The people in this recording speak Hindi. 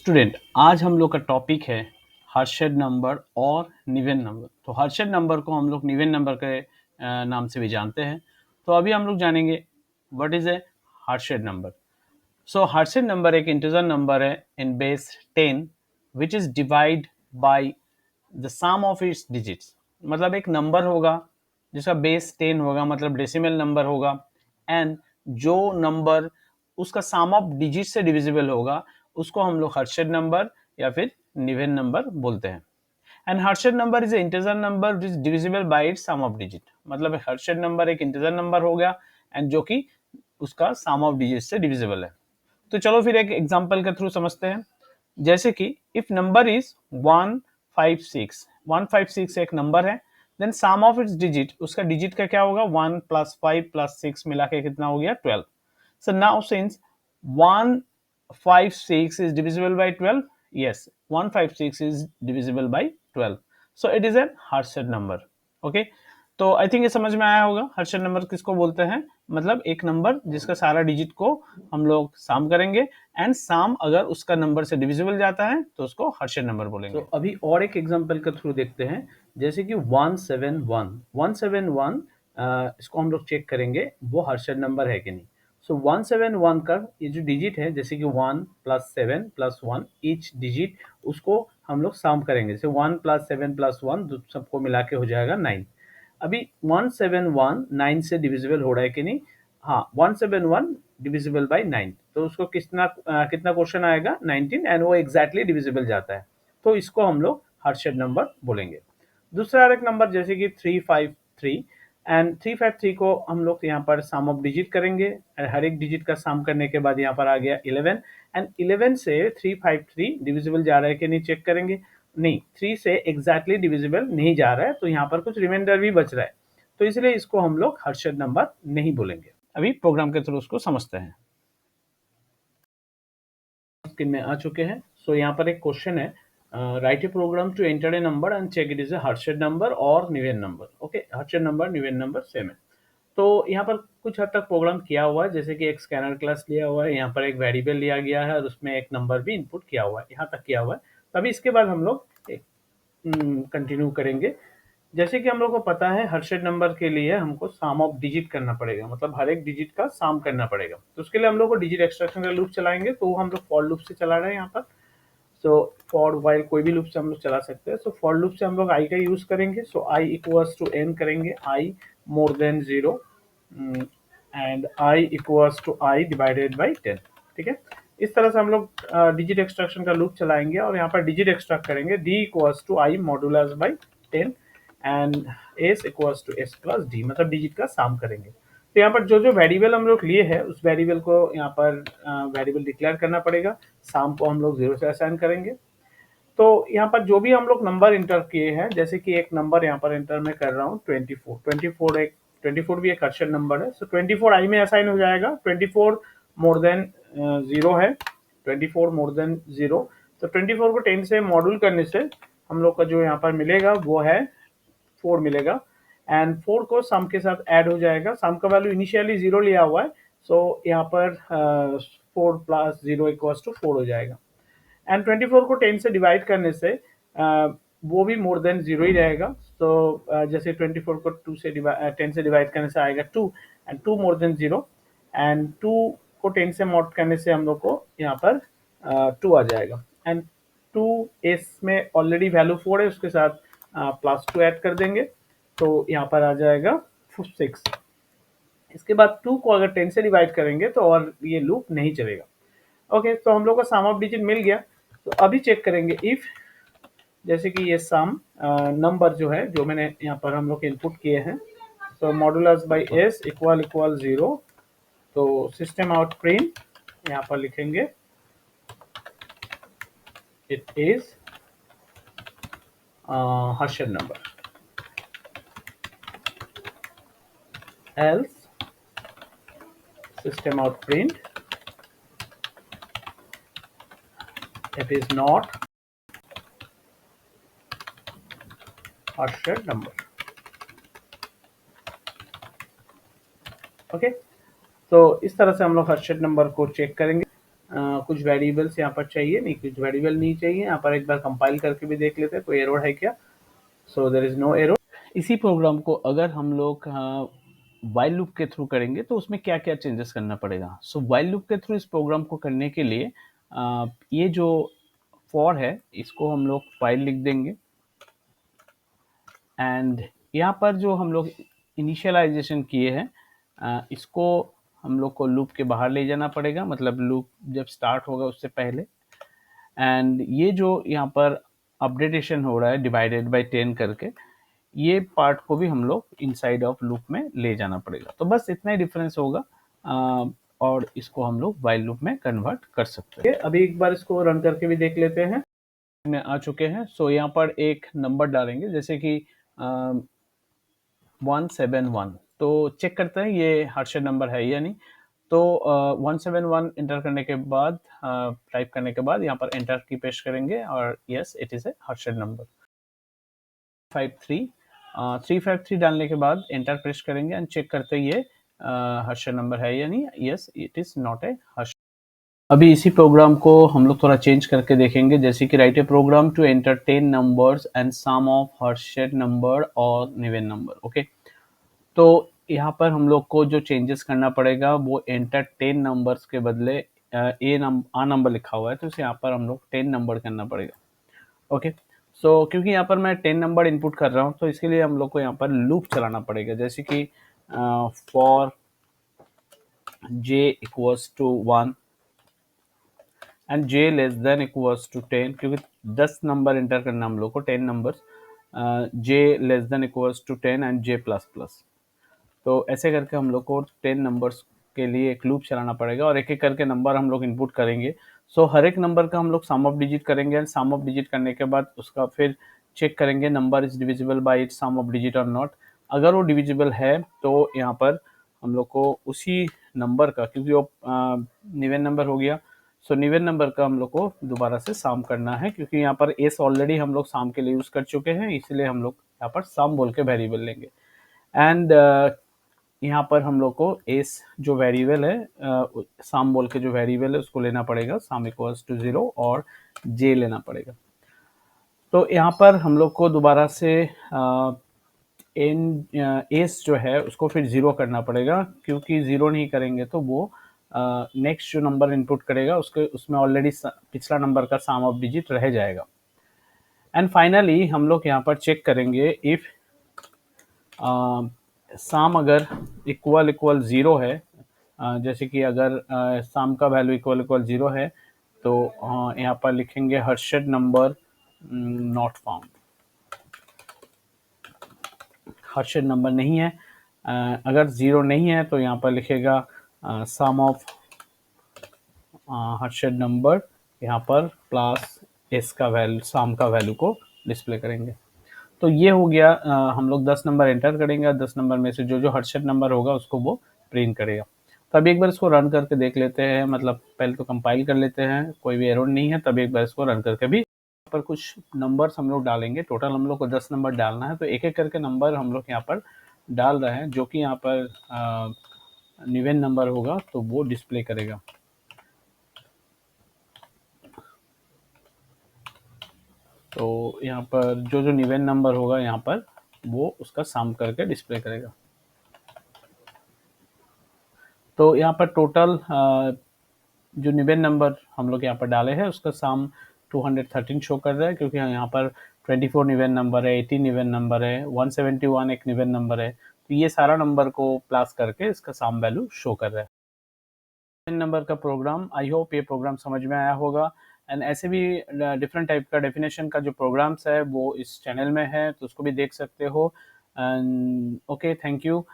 स्टूडेंट, आज हम लोग का टॉपिक है हर्षद नंबर और निवेन नंबर। तो हर्षद नंबर को हम लोग निवेन नंबर के नाम से भी जानते हैं। तो अभी हम लोग जानेंगे what is a Harshad number. So Harshad number एक इंटीजर नंबर है in base 10 which is divide by the sum of its digits. मतलब एक नंबर होगा जिसका बेस 10 होगा, मतलब डेसिमल नंबर होगा, एंड जो नंबर उसका सम ऑफ डिजिट से डिविजिबल होगा उसको हम लोग हर्षद नंबर या फिर निवेन नंबर बोलते हैं। And Harshad number is integer number which is divisible by its sum of digit. मतलब हर्षद नंबर एक इंटीजर नंबर हो गया एंड जो कि उसका सम ऑफ डिजिट से डिविजिबल है। तो चलो फिर एक एग्जांपल के थ्रू समझते हैं। जैसे कि इफ नंबर इज 156, 156 एक नंबर है, then sum of its digit, उसका डिजिट का क्या होगा, 1 + 5 + 6 मिला के कितना हो गया, 12। So now since 156 is divisible by 12, yes, 156 is divisible by 12. So it is a Harshad number. Okay. तो आई थिंक ये समझ में आया होगा हर्षद नंबर किसको बोलते हैं। मतलब एक नंबर जिसका सारा डिजिट को हम लोग साम करेंगे एंड साम अगर उसका नंबर से डिविजिबल जाता है तो उसको हर्षद नंबर बोलेंगे। तो अभी और एक एग्जांपल के थ्रू देखते हैं। जैसे कि 171, 171 इसको हम लोग चेक करेंगे वो हर्षद नंबर है कि नहीं। सो 171 का ये जो डिजिट है, जैसे कि 1 + 7 + 1 ईच डिजिट, उसको हम लोग साम करेंगे। जैसे 1 + 7 + 1 सबको मिला के हो जाएगा 9। अभी 171 9 से डिविजिबल हो रहा है कि नहीं। हाँ, 171 डिविजिबल बाय 9, तो उसको कितना क्वेश्चन आएगा, 19, एंड वो एग्जैक्टली डिविजिबल जाता है, तो इसको हम लोग हर्षद नंबर बोलेंगे। दूसरा एक नंबर जैसे कि 353, एंड 353 को हम लोग यहाँ पर सम ऑफ डिजिट करेंगे। हर एक डिजिट का सम करने के बाद यहाँ पर आ गया 11, एंड 11 से 353 डिविजिबल जा रहा है कि नहीं चेक करेंगे। नहीं, 3 से एग्जैक्टली डिविजिबल नहीं जा रहा है, तो यहाँ पर कुछ रिमाइंडर भी बच रहा है, तो इसलिए इसको हम लोग हर्षद नंबर नहीं बोलेंगे। अभी प्रोग्राम के थ्रू उसको समझते हैं। स्क्रीन में आ चुके हैं। सो यहाँ पर एक क्वेश्चन है, write a program to enter a number and check it is a Harshad number और Niven number. Okay, Harshad number Niven number same है। तो यहाँ पर कुछ हद तक प्रोग्राम किया हुआ है, जैसे कि एक स्कैनर क्लास लिया हुआ है, यहाँ पर एक वेरिएबल लिया गया है और उसमें एक नंबर भी इनपुट किया हुआ है, यहाँ तक किया हुआ है। तो अभी इसके बाद हम लोग कंटिन्यू करेंगे। जैसे कि हम लोग को पता है हर्षद नंबर के लिए हमको सम ऑफ डिजिट करना पड़ेगा, मतलब हर एक डिजिट का सम करना पड़ेगा। तो उसके लिए हम लोग को डिजिट एक्सट्रैक्शन का लूप चलाएंगे, तो हम लोग फॉर लूप से चला रहे हैं यहाँ पर। सो फॉर वाइल कोई भी लूप से हम लोग चला सकते हैं। सो फॉर लूप से हम लोग आई का यूज करेंगे। So i equals to n करेंगे, i more than 0 and i equals to i divided by 10। ठीक है, इस तरह से हम लोग डिजिट एक्सट्रैक्शन का लूप चलाएंगे और यहाँ पर डिजिट एक्सट्रैक्ट करेंगे, d equals to I modulus by 10 and s equals to s plus d, मतलब डिजिट का साम करेंगे। तो यहाँ पर जो जो वेरिएबल हम लोग लिए हैं उस वेरिएबल को यहाँ पर वेरिएबल डिक्लेयर करना पड़ेगा। साम को हम लोग 0 से असाइन करेंगे। तो यहाँ पर जो भी हम लोग नंबर इंटर किए हैं, जैसे कि एक नंबर यहाँ पर इंटर मैं कर रहा हूँ 24 भी एक हर्षद नंबर है। सो 24 आई में असाइन हो जाएगा। 24 मोर देन 0 है, 24 मोर देन 0। तो 24 को 10 से मॉड्यूल करने से हम लोग का जो यहाँ पर मिलेगा वो है 4 मिलेगा, एंड 4 को सम के साथ ऐड हो जाएगा। सम का वैल्यू इनिशियली 0 लिया हुआ है, सो यहाँ पर 4 + 0 इक्वल्स टू 4 हो जाएगा। एंड 24 को 10 से डिवाइड करने से वो भी मोर देन 0 ही रहेगा। तो जैसे 24 को 10 से डिवाइड करने से आएगा 2, एंड 2 मोर देन 0, एंड 2 को 10 से मॉड करने से हम लोग को यहाँ पर 2 आ जाएगा। एंड 2 इसमें ऑलरेडी वैल्यू 4 है, उसके साथ +2 ऐड कर देंगे, तो यहाँ पर आ जाएगा 6। इसके बाद 2 को अगर 10 से डिवाइड करेंगे तो और ये लूप नहीं चलेगा। ओके, तो हम लोग का सम ऑफ डिजिट मिल गया। तो अभी चेक करेंगे इफ, जैसे कि ये सम नंबर जो है, जो मैंने यहाँ पर हम लोग इनपुट किए हैं, तो मॉडुलस बाई एस इक्वल 0, तो सिस्टम आउट प्रिंट यहाँ पर लिखेंगे it is Harshad number, else system out print it is not Harshad number. Okay, तो इस तरह से हम लोग हर्षद नंबर को चेक करेंगे। कुछ वेरिएबल्स यहाँ पर चाहिए नहीं, कुछ वेरिएबल नहीं चाहिए। यहाँ पर एक बार कंपाइल करके भी देख लेते हैं कोई एरर है क्या। So there is no error. इसी प्रोग्राम को अगर हम लोग व्हाइल लूप के थ्रू करेंगे तो उसमें क्या क्या चेंजेस करना पड़ेगा। सो व्हाइल लूप के थ्रू इस प्रोग्राम को करने के लिए ये जो फॉर है इसको हम लोग व्हाइल लिख देंगे, एंड यहाँ पर जो हम लोग इनिशियलाइजेशन किए हैं इसको हम लोग को लूप के बाहर ले जाना पड़ेगा, मतलब लूप जब स्टार्ट होगा उससे पहले। एंड ये जो यहाँ पर अपडेटेशन हो रहा है डिवाइडेड बाय 10 करके, ये पार्ट को भी हम लोग इनसाइड ऑफ लूप में ले जाना पड़ेगा। तो बस इतना ही डिफरेंस होगा और इसको हम लोग व्हाइल लूप में कन्वर्ट कर सकते हैं। अभी एक बार इसको रन करके भी देख लेते हैं। में आ चुके हैं। सो यहाँ पर एक नंबर डालेंगे जैसे कि 171। तो चेक करते हैं ये हर्षद नंबर है या नहीं। तो 171 एंटर करने के बाद टाइप करने के बाद यहाँ पर एंटर की पेश करेंगे और yes it is a Harshad number. 353 डालने के बाद एंटर प्रेस करेंगे एंड चेक करते ये हर्षद नंबर है या नहीं। Yes it is not a Harshad. अभी इसी प्रोग्राम को हम लोग थोड़ा चेंज करके देखेंगे, जैसे कि write a program to enter 10 numbers and sum of Harshad number और निवेन नंबर। ओके, तो यहाँ पर हम लोग को जो चेंजेस करना पड़ेगा वो एंटर 10 नंबर्स के बदले आ नंबर लिखा हुआ है तो इसे यहाँ पर हम लोग 10 नंबर करना पड़ेगा। ओके, सो क्योंकि यहाँ पर मैं 10 नंबर इनपुट कर रहा हूँ तो इसके लिए हम लोग को यहाँ पर लूप चलाना पड़ेगा, जैसे कि for j equals to 1 and j less than equals to 10, क्योंकि 10 नंबर एंटर करना हम लोग को, 10 numbers, j less than equals to 10 and j plus plus. तो ऐसे करके हम लोग को 10 नंबर्स के लिए एक लूप चलाना पड़ेगा और एक एक करके नंबर हम लोग इनपुट करेंगे। सो हर एक नंबर का हम लोग सम ऑफ डिजिट करेंगे एंड सम ऑफ डिजिट करने के बाद उसका फिर चेक करेंगे number is divisible by its sum of digit और नॉट। अगर वो डिविजिबल है तो यहाँ पर हम लोग को उसी नंबर का, क्योंकि वो निवेन नंबर हो गया, सो निवेन नंबर का हम लोग को दोबारा से सम करना है, क्योंकि यहाँ पर एस ऑलरेडी हम लोग सम के लिए यूज़ कर चुके हैं, इसलिए हम लोग यहाँ पर सम बोल के वेरिएबल लेंगे। एंड यहाँ पर हम लोग को एस जो वेरिएबल है सम बोल के जो वेरिएबल है उसको लेना पड़ेगा, सम इक्वल्स टू 0 और जे लेना पड़ेगा। तो यहाँ पर हम लोग को दोबारा से एस जो है उसको फिर 0 करना पड़ेगा, क्योंकि 0 नहीं करेंगे तो वो नेक्स्ट जो नंबर इनपुट करेगा उसमें ऑलरेडी पिछला नंबर का सम ऑफ डिजिट रह जाएगा। एंड फाइनली हम लोग यहाँ पर चेक करेंगे इफ सम अगर इक्वल 0 है, जैसे कि अगर सम का वैल्यू इक्वल 0 है तो यहाँ पर लिखेंगे Harshad number not found. Harshad number नहीं है। अगर 0 नहीं है तो यहाँ पर लिखेगा सम ऑफ हर्षद नंबर, यहाँ पर प्लस एस का वैल्यू, सम का वैल्यू को डिस्प्ले करेंगे। तो ये हो गया, हम लोग 10 नंबर एंटर करेंगे और 10 नंबर में से जो जो हर्षद नंबर होगा उसको वो प्रिंट करेगा। तो अभी एक बार इसको रन करके देख लेते हैं, मतलब पहले तो कंपाइल कर लेते हैं, कोई भी एरर नहीं है, तब एक बार इसको रन करके भी पर कुछ नंबर्स हम लोग डालेंगे। टोटल हम लोग को 10 नंबर डालना है, तो एक एक करके नंबर हम लोग यहाँ पर डाल रहे हैं, जो कि यहाँ पर निवेन नंबर होगा तो वो डिस्प्ले करेगा। तो यहाँ पर जो जो निवेन नंबर होगा यहाँ पर वो उसका सम करके डिस्प्ले करेगा। तो यहाँ पर टोटल जो निवेन नंबर हम लोग यहाँ पर डाले हैं उसका सम 213 शो कर रहा है, क्योंकि यहाँ पर 24 निवेन नंबर है, 18 निवेन नंबर है, 171 एक निवेन नंबर है, तो ये सारा नंबर को प्लस करके इसका सम वैल्यू शो कर रहा है। निवेन नंबर का प्रोग्राम, आई होप ये प्रोग्राम समझ में आया होगा। एंड ऐसे भी डिफरेंट टाइप का डेफिनेशन का जो प्रोग्राम्स है वो इस चैनल में है, तो उसको भी देख सकते हो। And okay, thank you.